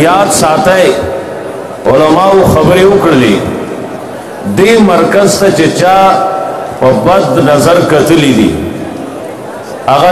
یاد ساتای علماء خبرې وکړلې دې مرکز ته چې چا په بد نظر کتلی دي هغه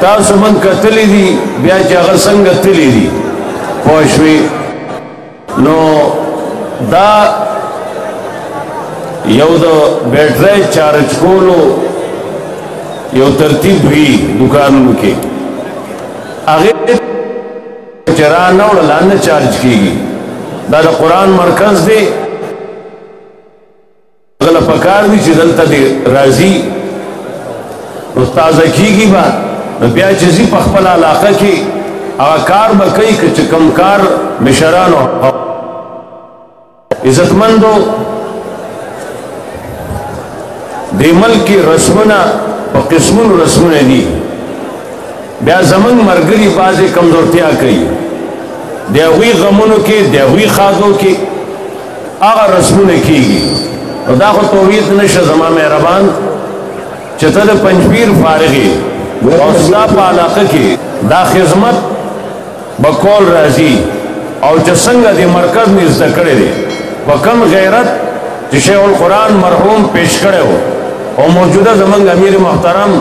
تاسو من کتلی دي بیا چې هغه څنګه تلی دي پوه شوې نو دا یو د بیټری چارج کولو یو ترتیب وی دکانونو کې هغه چرا نه وړل نه چارج کیږي دا د قرآن مرکز دی غل پکار دی چې دلته دی راځي استاد کیږي با بیا چې زی په خپل علاقه کې هغه کار به کوي چې کم کار مشرانو عزتمندو د ملک رسمونه په قسمونو رسمونه دي بیا زمون مرګري بازي کمزورتیا کوي د هغوی غمونو کې د هغوی خاصو کې هغه رسمونه کیږي نو دا خو توحید نشه زما مهربان چې ته د پنځپیر فارغي او ستا په علاقه کې دا خدمت بکول راځي او چې څنګه د مرکز نه زده کړی دی په کم غیرت چې شیخ القرآن مرحوم پیش کړی او موجوده زمونږ امیر محترم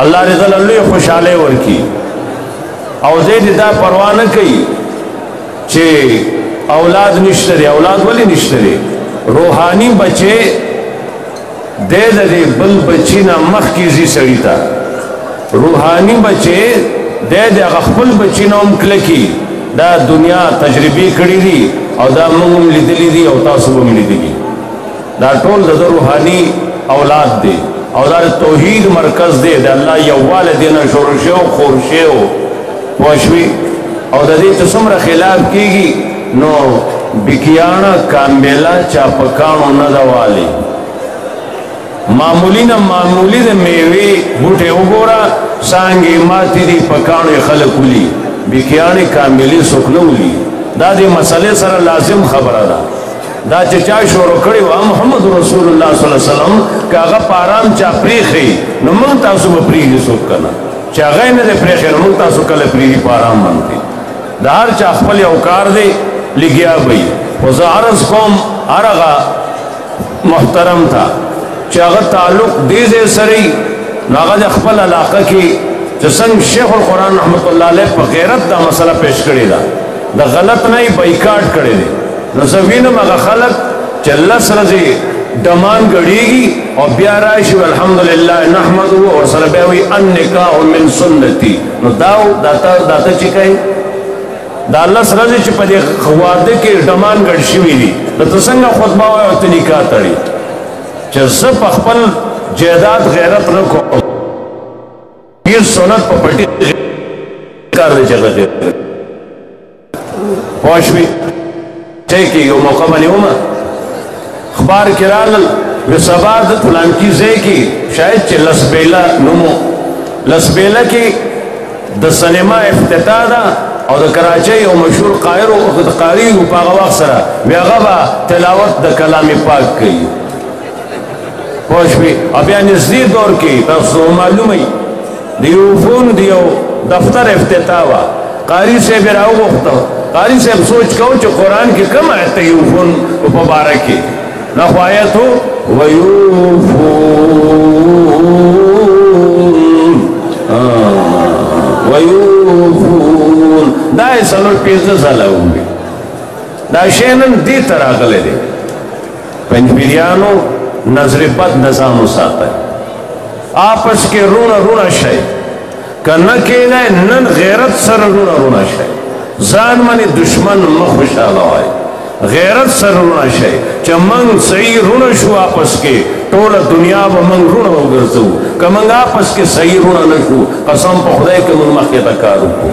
الله رضا الله خوشاله ورکی او زید دا پروا نه کوي چې اولاد نشته دی اولاد ولی نشته دی روحانی بچه دے دے بل بچی نا مخ کی زی سڑی تا روحانی بچے دے دے غخبل بچی نا امکلکی دا دنیا تجربی کری دی او دا منگم لیدلی دی او تاسو بم لیدلی دا ټول دا روحانی اولاد دی او دا توحید مرکز دی دا اللہ یوال دینا شورشیو خورشیو پوشوی او دا دی تسمر خلاف کیگی نو بکیانا کامبیلا چاپکانو ندوالی معمولی نا معمولی دا میوی بوٹے اگورا سانگی ماتی دی پکانو خلقولی بکیانی کامبیلی سکنولی دا دی مسئلے سر لازم خبر دا دا چچا شورو کڑی وا محمد رسول اللہ صلی اللہ علیہ وسلم کہ اگا پارام چا پریخی نو من تاسو بپریخی سوک کنا چا غیر ندے پریخی نو من تاسو کل پریخی پارام منتی دا ہر چا خپل اوکار دے لگیا بھئی وزا عرض قوم عرغا محترم تھا چاگت تعلق دیزے سری ناغد اخبال علاقہ کی جسنگ شیخ القرآن رحمت اللہ علیہ پا غیرت دا مسئلہ پیش کری دا دا غلط نہیں بائیکاٹ کری دے نصفینم اگا خلق چلس رضی دمان گڑی گی اور بیارائشی والحمدللہ نحمدو اور صلبیوی ان نکاح من سنتی نو داو داتا چکای دا اللہ سرازی چی پا دی خواده کی دمان گڑ شوی دی دا تسنگا خطبہ ہوئی او تنکا تڑی چی زب اخپل جیداد غیرت رکو پیر سنت پا پٹی کار دی جگہ غیرت پوشوی چیکی یو موقع بنی ہوما اخبار کرال وصباد فلان کی زی کی شاید چی لسبیلہ نمو لسبیلہ کی دا سنما افتتاح دا او دا کراچی او مشهور قائر او قاری او پاغا وقت سرا بیاغا تلاوت دا کلام پاک کی پوش بھی اب یا نزدی دور کی تفصیل معلومی دیوفون دیو دفتر افتتاوا قاری سے براو وقتا قاری سے سوچ کہو چو قرآن کی کم آیت یوفون او پبارکی نخو آیت ہو ویوفون دا سالور پیزده ساله ہوگی دا شینن دی تراغلے دے پنجبیریانو نظر بد نظامو ساتا ہے آپس کے رونا شای کنکی دے نن غیرت سر رونا شای زان منی دشمن مخوشالا آئی غیرت سر رونا شای چا منگ صحیح رونا شو آپس کے طول دنیا با منگ رونا ہو گرزو کہ منگ آپس کے صحیح رونا نشو قسم پا خدای که من مخیطا کارو کو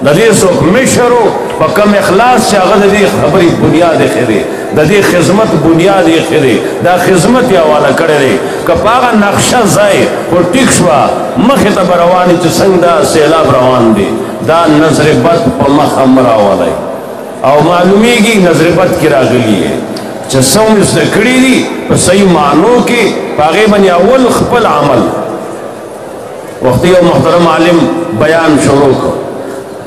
دا دی سوک مشرو پا کم اخلاص چاگا دا دی خبری بنیاد خیره دا دی خزمت بنیاد خیره دا خزمت یا والا کرده که پاگا نقشہ زائی پر ٹک شوا مخیطا بروانی چه سنگ دا سیلاب روان دی دا نظر بد پا مخ امرا والا او معلومی گی نظر بد کرا گلی ہے چه سوم اس دکڑی دی پا صحیح معنو کی پاگے بنی اول خپل عمل وقتی محترم عالم بیان شروع کو